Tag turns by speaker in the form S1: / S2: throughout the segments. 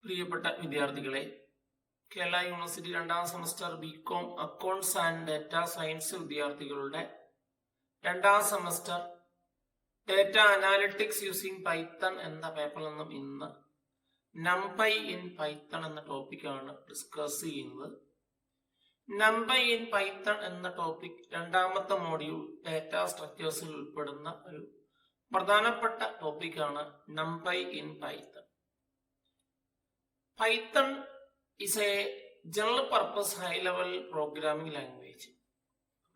S1: പ്രിയപ്പെട്ട വിദ്യാർത്ഥികളെ, കേരള യൂണിവേഴ്സിറ്റി 2ാം semester B Com accounts and data science വിദ്യാർത്ഥികളുടെ 2ാം semester data analytics using Python എന്ന പേപ്പറിൽ നിന്നും ഇന്ന് NumPy ഇൻ പൈത്തൺ എന്ന ടോപ്പിക്കാണ് ഡിസ്കസ് ചെയ്യുന്നത്. NumPy ഇൻ പൈത്തൺ എന്ന ടോപ്പിക് 2ാമത്തെ മോഡ്യൂൾ ഡാറ്റ സ്ട്രക്ചേഴ്സിൽ ഉൾപ്പെടുന്ന ഒരു പ്രധാനപ്പെട്ട ടോപ്പിക്കാണ് NumPy in Python. Python is a general purpose high level programming language.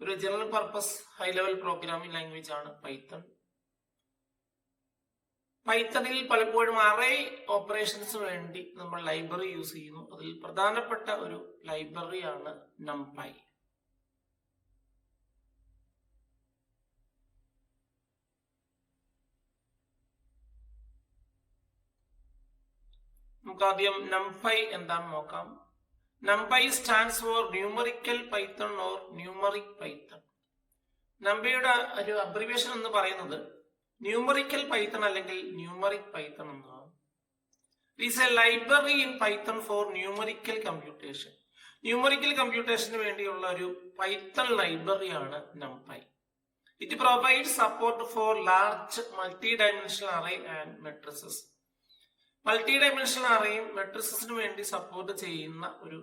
S1: ഒരു general purpose high level programming language ആണ് Python. പൈത്തണിൽ പലപ്പോഴും അറേ ഓപ്പറേഷൻസ് വേണ്ടി നമ്മൾ ലൈബ്രറി യൂസ് ചെയ്യുന്നു. അതിൽ പ്രധാനപ്പെട്ട ഒരു ലൈബ്രറിയാണ് NumPy. നമുക്ക് ആദ്യം NumPy എന്താണെന്ന് നോക്കാം. NumPy stands for numerical Python or numeric Python. NumPyയുടെ ഒരു അബ്രിവേഷൻ എന്ന് പറയുന്നത് ന്യൂമറിക്കൽ പൈത്തൺ അല്ലെങ്കിൽ ന്യൂമറിക് പൈത്തൺ എന്നാണ്. It is a library in Python for numerical computation. Numerical കമ്പ്യൂട്ടേഷന് വേണ്ടിയുള്ള ഒരു പൈത്തൺ ലൈബ്രറിയാണ് NumPy. It provides support for large multi dimensional array and matrices. Multi dimensional അറേയും മെട്രിസസിന് വേണ്ടി സപ്പോർട്ട് ചെയ്യുന്ന ഒരു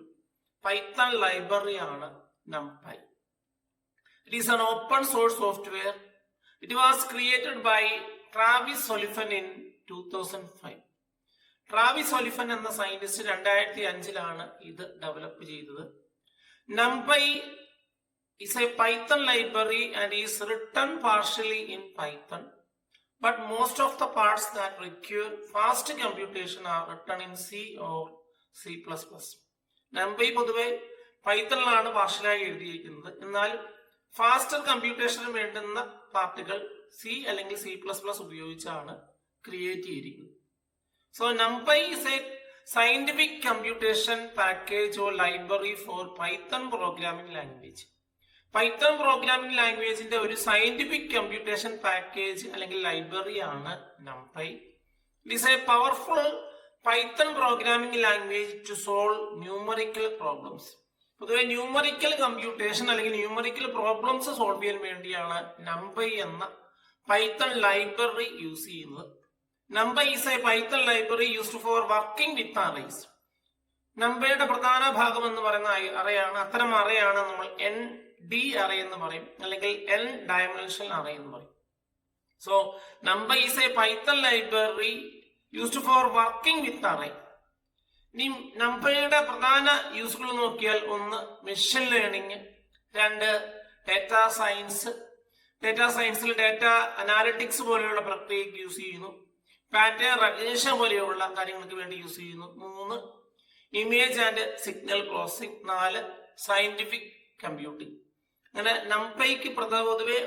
S1: പൈത്തൺ ലൈബ്രറിയാണ് NumPy. It is an open source software. It was created by Travis ഒലിഫൻ in 2005. Travis ഒലിഫൻ എന്ന സയന്റിസ്റ്റ് 2005 ഇത് develop ചെയ്തത്. NumPy is a Python library and is written partially in Python. But most of the parts that require fast computation are written in C or C++. NumPy പൊതുവെ പൈത്തണിലാണ് പാർഷ്യലായി എഴുതിയിരിക്കുന്നത്. എന്നാൽ faster കമ്പ്യൂട്ടേഷന് വേണ്ടുന്ന പാർട്ടുകൾ C അല്ലെങ്കിൽ C++ ഉപയോഗിച്ചാണ് create ചെയ്തിരിക്കുന്നത്. So NumPy is a scientific computation package or library for Python programming language. Python programming ലാംഗ്വേജിന്റെ ഒരു scientific computation package അല്ലെങ്കിൽ ലൈബ്രറി ആണ് NumPy. It is a powerful Python programming language to solve numerical problems. പൊതുവെ numerical computation അല്ലെങ്കിൽ numerical problems solve ചെയ്യാൻ വേണ്ടിയാണ് NumPy എന്ന Python library use ചെയ്യുന്നത്. NumPy is a Python library used for working with arrays. NumPyയുടെ പ്രധാന ഭാഗം എന്ന് പറയുന്ന അറേയാണ്. അത്തരം അറേയാണ് നമ്മൾ ND അറേ എന്ന് പറയും, അല്ലെങ്കിൽ N ഡയമെൻഷണൽ അറേ എന്ന് പറയും. So NumPy is a Python library used for working with array. ഇനി NumPyയുടെ പ്രധാന യൂസുകൾ നോക്കിയാൽ, 1 machine learning, 2 data science. Data സയൻസിൽ ഡാറ്റ അനാലിറ്റിക്സ് പോലെയുള്ള പ്രക്രിയക്ക് യൂസ് ചെയ്യുന്നു. പാറ്റേൺ റെക്കഗ്നിഷൻ പോലെയുള്ള കാര്യങ്ങൾക്ക് വേണ്ടി യൂസ് ചെയ്യുന്നു. 3 image and signal processing. 4 scientific computing. അങ്ങനെ NumPyക്ക് പൊതുവെ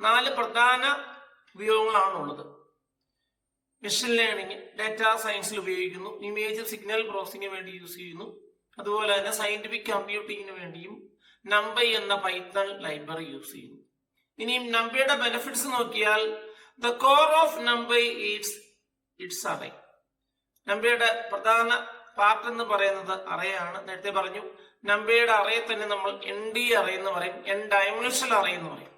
S1: 4 പ്രധാന ഉപയോഗങ്ങളാണ് ഉള്ളത്. മെഷീൻ ലേണിംഗ് ഡാറ്റ സയൻസിൽ ഉപയോഗിക്കുന്നു, ഇമേജ് സിഗ്നൽ പ്രോസസിംഗിന് വേണ്ടി യൂസ് ചെയ്യുന്നു, അതുപോലെ തന്നെ സയന്റിഫിക് കമ്പ്യൂട്ടിങ്ങിന് വേണ്ടിയും NumPy എന്ന പൈത്തൺ ലൈബ്രറി യൂസ് ചെയ്യുന്നു. ഇനിയും NumPyയുടെ ബെനിഫിറ്റ്സ് നോക്കിയാൽ, the core of NumPy is its array. NumPyയുടെ പ്രധാന പാർട്ട് എന്ന് പറയുന്നത് അറേയാണ്. നേരത്തെ പറഞ്ഞു, NumPyയുടെ അറേ തന്നെ നമ്മൾ ND അറേ എന്ന് പറയും, N ഡയമെൻഷണൽ അറേ എന്ന് പറയും.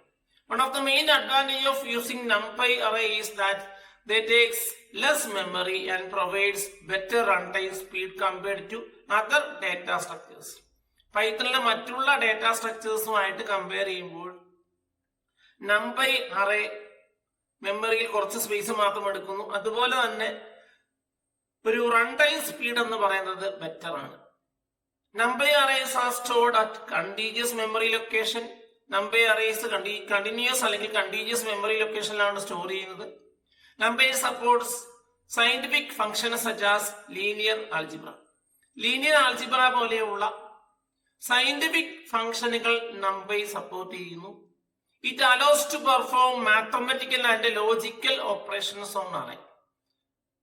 S1: One of the main advantage of using NumPy array is that they takes less memory and provides better runtime speed compared to other data structures. പൈത്തണിലെ മറ്റുള്ള data സ്ട്രക്ചേഴ്സുമായിട്ട് compare ചെയ്യുമ്പോൾ NumPy array മെമ്മറിയിൽ കുറച്ച് space മാത്രം എടുക്കുന്നു. അതുപോലെ തന്നെ ഒരു റൺ ടൈം സ്പീഡ് എന്ന് പറയുന്നത് ബെറ്റർ ആണ്. NumPy arrays are stored at contiguous memory location. NumPy arrays continuous അല്ലെങ്കിൽ കണ്ടിന്യൂസ് മെമ്മറി ലൊക്കേഷനിലാണ് സ്റ്റോർ ചെയ്യുന്നത്. NumPy supports scientific functions such as linear algebra. Linear algebra പോലെയുള്ള സയന്റിഫിക് ഫംഗ്ഷനുകൾ NumPy സപ്പോർട്ട് ചെയ്യുന്നു. It allows to perform mathematical and logical operations on array.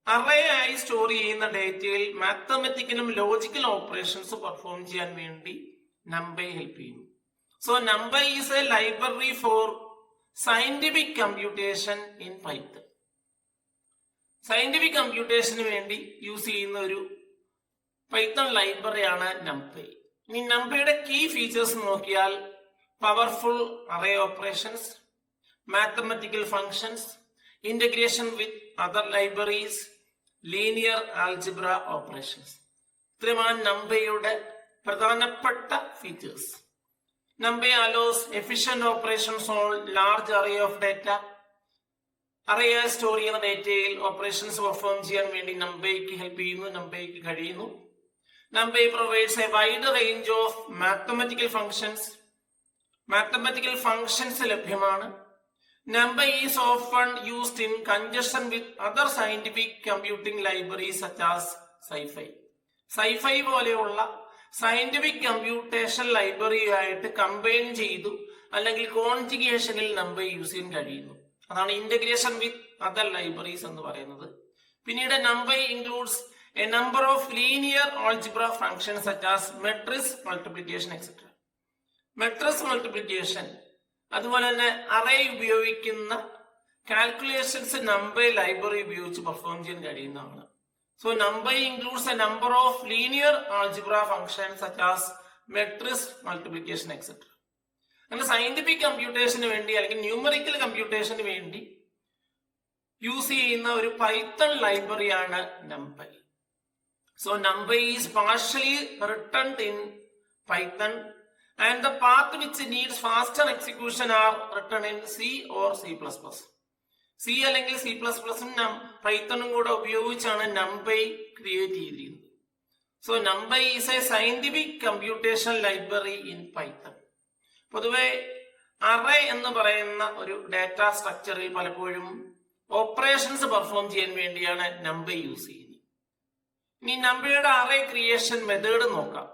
S1: Array ആയി store ചെയ്യുന്ന ഡേറ്റയിൽ മാത്തമാറ്റിക്കലും ലോജിക്കൽ ഓപ്പറേഷൻസ് പെർഫോം ചെയ്യാൻ വേണ്ടി NumPy ഹെൽപ്പ് ചെയ്യുന്നു. So NumPy is a library for scientific computation in Python. Scientific കമ്പ്യൂട്ടേഷന് വേണ്ടി യൂസ് ചെയ്യുന്ന ഒരു പൈത്തൺ ലൈബ്രറിയാണ് NumPy. ഇനി NumPyയുടെ കീ ഫീച്ചേഴ്സ് നോക്കിയാൽ powerful array operations, mathematical functions, integration with other libraries, linear algebra operations. ഇത്രയുമാണ് NumPyയുടെ പ്രധാനപ്പെട്ട features. NumPy allows efficient operations on large array of data. അറേയായി സ്റ്റോർ ചെയ്യുന്ന ഡേറ്റയിൽ ഓപ്പറേഷൻസ് പെർഫോം ചെയ്യാൻ വേണ്ടി NumPyക്ക് ഹെൽപ്പ് ചെയ്യുന്നു, NumPyക്ക് കഴിയുന്നു. NumPy provides a wide range of mathematical functions. Mathematical functions ലഭ്യമാണ്. NumPy is often used in conjunction with other scientific computing libraries such as SciPy. SciPy പോലെയുള്ള scientific computation ലൈബ്രറിയായിട്ട് combine ചെയ്തു അല്ലെങ്കിൽ കോൺജിഗേഷനിൽ NumPy use ചെയ്യാൻ കഴിയുന്നു. അതാണ് integration with other libraries എന്ന് പറയുന്നത്. പിന്നീട് NumPy includes a number of linear algebra functions such as matrix multiplication etc. Matrix multiplication അതുപോലെ തന്നെ അറേ ഉപയോഗിക്കുന്ന കാൽക്കുലേഷൻസ് NumPy ലൈബ്രറി ഉപയോഗിച്ച് പെർഫോം ചെയ്യാൻ കഴിയുന്നതാണ്. So NumPy includes a number of linear algebra functions such as matrix multiplication etc. അങ്ങനെ scientific കമ്പ്യൂട്ടേഷന് വേണ്ടി അല്ലെങ്കിൽ ന്യൂമറിക്കൽ കമ്പ്യൂട്ടേഷന് വേണ്ടി യൂസ് ചെയ്യുന്ന ഒരു പൈത്തൺ ലൈബ്രറിയാണ് NumPy. So NumPy is partially written in Python and the part which needs faster execution are written in C or C++. C അല്ലെങ്കിൽ C++ഉം പൈത്തണും കൂടെ ഉപയോഗിച്ചാണ് NumPy ക്രിയേറ്റ് ചെയ്തിരിക്കുന്നത്. So NumPy is A scientific computation library in Python. പൊതുവെ array എന്ന് പറയുന്ന ഒരു data സ്ട്രക്ചറിൽ പലപ്പോഴും ഓപ്പറേഷൻസ് പെർഫോം ചെയ്യാൻ വേണ്ടിയാണ് NumPy യൂസ് ചെയ്യുന്നത്. ഇനി NumPyയുടെ അറേ ക്രിയേഷൻ മെത്തേഡ് നോക്കാം.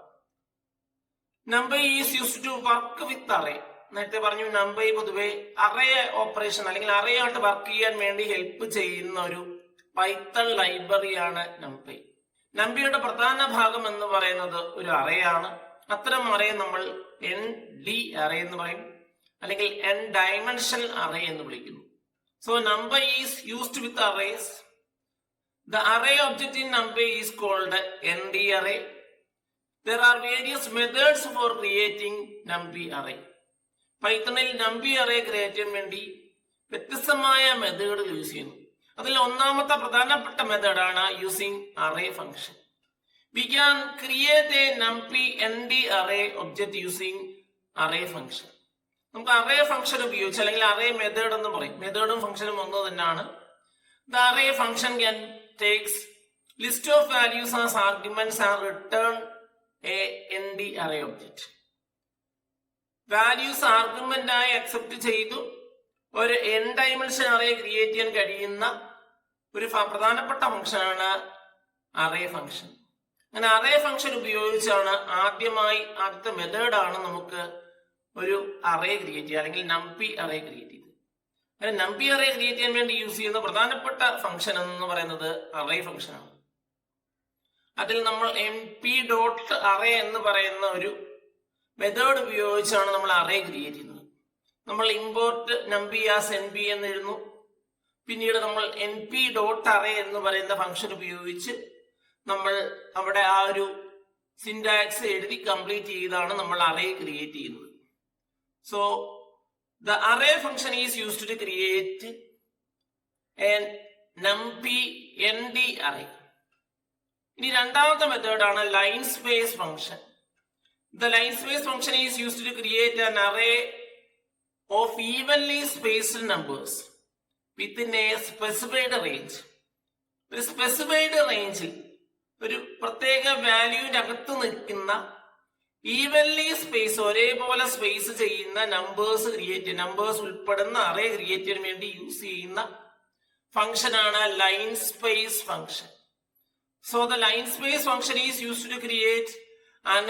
S1: NumPy is used to work with array. നേരത്തെ പറഞ്ഞു NumPy പൊതുവെ അറേ ഓപ്പറേഷൻ അല്ലെങ്കിൽ അറേ ആയിട്ട് വർക്ക് ചെയ്യാൻ വേണ്ടി ഹെൽപ്പ് ചെയ്യുന്ന ഒരു പൈത്തൺ ലൈബ്രറിയാണ് NumPy. NumPyയുടെ പ്രധാന ഭാഗം എന്ന് പറയുന്നത് ഒരു അറേ ആണ്. അത്തരം അറേ നമ്മൾ ND അറേ എന്ന് പറയും, അല്ലെങ്കിൽ n ഡയമെൻഷണൽ അറേ എന്ന് വിളിക്കുന്നു. So NumPy is used with arrays. The array object in NumPy is called ND array. There are various methods for creating NumPy array. പൈത്തണിൽ NumPy array ക്രിയേറ്റ് ചെയ്യാൻ വേണ്ടി വ്യത്യസ്തമായ മെത്തേഡുകൾ use ചെയ്യുന്നു. അതിൽ ഒന്നാമത്തെ പ്രധാനപ്പെട്ട മെത്തേഡാണ് using array function. We can create a NumPy ND array object using array function. നമുക്ക് അറേ ഫംഗ്ഷൻ ഉപയോഗിച്ച് അല്ലെങ്കിൽ അറേ മെത്തേഡ് എന്ന് പറയും. മെത്തേഡും ഫംഗ്ഷനും ഒന്ന് തന്നെയാണ്. The array function can takes list of values as arguments and return a ND array object. Values argument ആയി accept ചെയ്തു ഒരു n ഡയമെൻഷൻ അറേ ക്രിയേറ്റ് ചെയ്യാൻ കഴിയുന്ന ഒരു പ്രധാനപ്പെട്ട ഫംഗ്ഷനാണ് അറേ ഫംഗ്ഷൻ. അങ്ങനെ അറേ ഫംഗ്ഷൻ ഉപയോഗിച്ചാണ് ആദ്യത്തെ മെത്തേഡാണ് നമുക്ക് ഒരു അറേ ക്രിയേറ്റ് ചെയ്യുക അല്ലെങ്കിൽ NumPy അറേ ക്രിയേറ്റ് ചെയ്തത്. അങ്ങനെ NumPy അറേ ക്രിയേറ്റ് ചെയ്യാൻ വേണ്ടി യൂസ് ചെയ്യുന്ന പ്രധാനപ്പെട്ട ഫംഗ്ഷൻ എന്ന് പറയുന്നത് അറേ ഫംഗ്ഷനാണ്. അതിൽ നമ്മൾ np.array എന്ന് പറയുന്ന ഒരു മെത്തേഡ് ഉപയോഗിച്ചാണ് നമ്മൾ അറേ ക്രിയേറ്റ് ചെയ്യുന്നത്. നമ്മൾ ഇമ്പോർട്ട് NumPy ആസ് np എന്ന് എഴുതുന്നു. പിന്നീട് നമ്മൾ np.array എന്ന് പറയുന്ന ഫംഗ്ഷൻ ഉപയോഗിച്ച് നമ്മൾ അവിടെ ആ ഒരു സിന്റാക്സ് എഴുതി കംപ്ലീറ്റ് ചെയ്താണ് നമ്മൾ അറേ ക്രിയേറ്റ് ചെയ്യുന്നത്. So the array function is used to create a NumPy ND array. ഇനി രണ്ടാമത്തെ മെത്തേഡാണ് line space function. The line space function is used to create an array of evenly spaced numbers within a specified range. ഒരു specified റേഞ്ചിൽ ഒരു പ്രത്യേക വാല്യൂവിന്റെ അകത്ത് നിൽക്കുന്ന ഈവൻലി സ്പേസ് ഒരേപോലെ സ്പേസ് ചെയ്യുന്ന നമ്പേഴ്സ് ഉൾപ്പെടുന്ന അറേ ക്രിയേറ്റ് ചെയ്യാൻ വേണ്ടി യൂസ് ചെയ്യുന്ന ഫംഗ്ഷനാണ് line space function. So the line space function is used to create an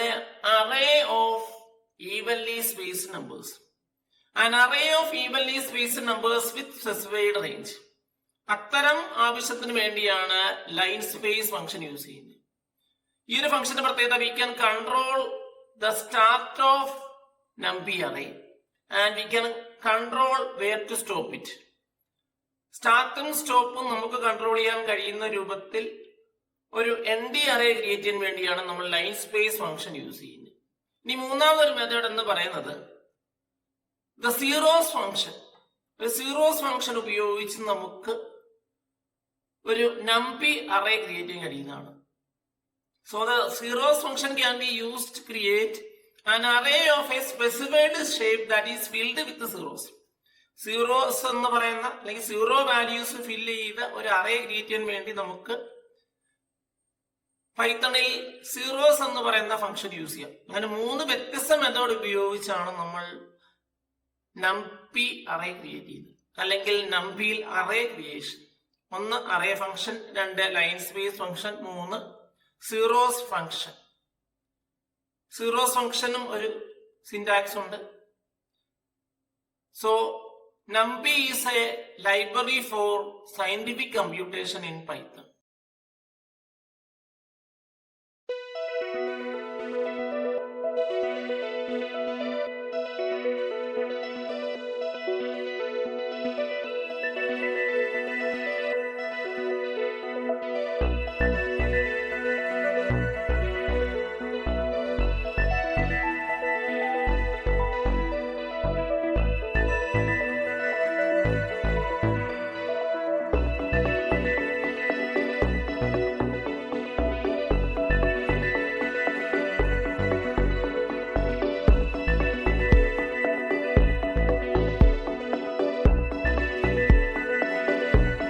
S1: array of evenly spaced numbers. An array of evenly spaced numbers with specified range. അത്തരം ആവശ്യത്തിന് വേണ്ടിയാണ് line space function use ചെയ്യുന്നത്. ഈ ഒരു ഫംഗ്ഷന്റെ പ്രത്യേകത we can control the start of NumPy array and we can control where to stop it. സ്റ്റാർട്ടും സ്റ്റോപ്പും നമുക്ക് control ചെയ്യാൻ കഴിയുന്ന രൂപത്തിൽ ഒരു ND അറേ ക്രിയേറ്റ് ചെയ്യാൻ വേണ്ടിയാണ് നമ്മൾ ലൈൻ സ്പേസ് ഫംഗ്ഷൻ യൂസ് ചെയ്യുന്നത്. ഇനി മൂന്നാമതൊരു മെത്തേഡ് എന്ന് പറയുന്നത് ദ സീറോസ് ഫംഗ്ഷൻ. ഒരു സീറോസ് ഫംഗ്ഷൻ ഉപയോഗിച്ച് നമുക്ക് ഒരു NumPy അറേ ക്രിയേറ്റ് ചെയ്യാൻ കഴിയുന്നതാണ്. So the zeros function can be used to create an array of a specified shape that is filled with the zeros. Zeros എന്ന് പറയുന്ന അല്ലെങ്കിൽ സീറോ വാല്യൂസ് ഫില്ല് ചെയ്ത ഒരു അറേ ക്രിയേറ്റ് ചെയ്യാൻ വേണ്ടി നമുക്ക് പൈത്തണിൽ സീറോസ് എന്ന് പറയുന്ന ഫംഗ്ഷൻ യൂസ് ചെയ്യാം. അങ്ങനെ 3 വ്യത്യസ്ത മെത്തേഡ് ഉപയോഗിച്ചാണ് നമ്മൾ NumPy അറേ ക്രിയേറ്റ് ചെയ്യുന്നത്, അല്ലെങ്കിൽ NumPyയിൽ array creation. 1 array function, 2 line space function, 3 zeros function. Zeros ഫംഗ്ഷനും ഒരു സിന്റാക്സ് ഉണ്ട്. So NumPy is a library for scientific computation in Python.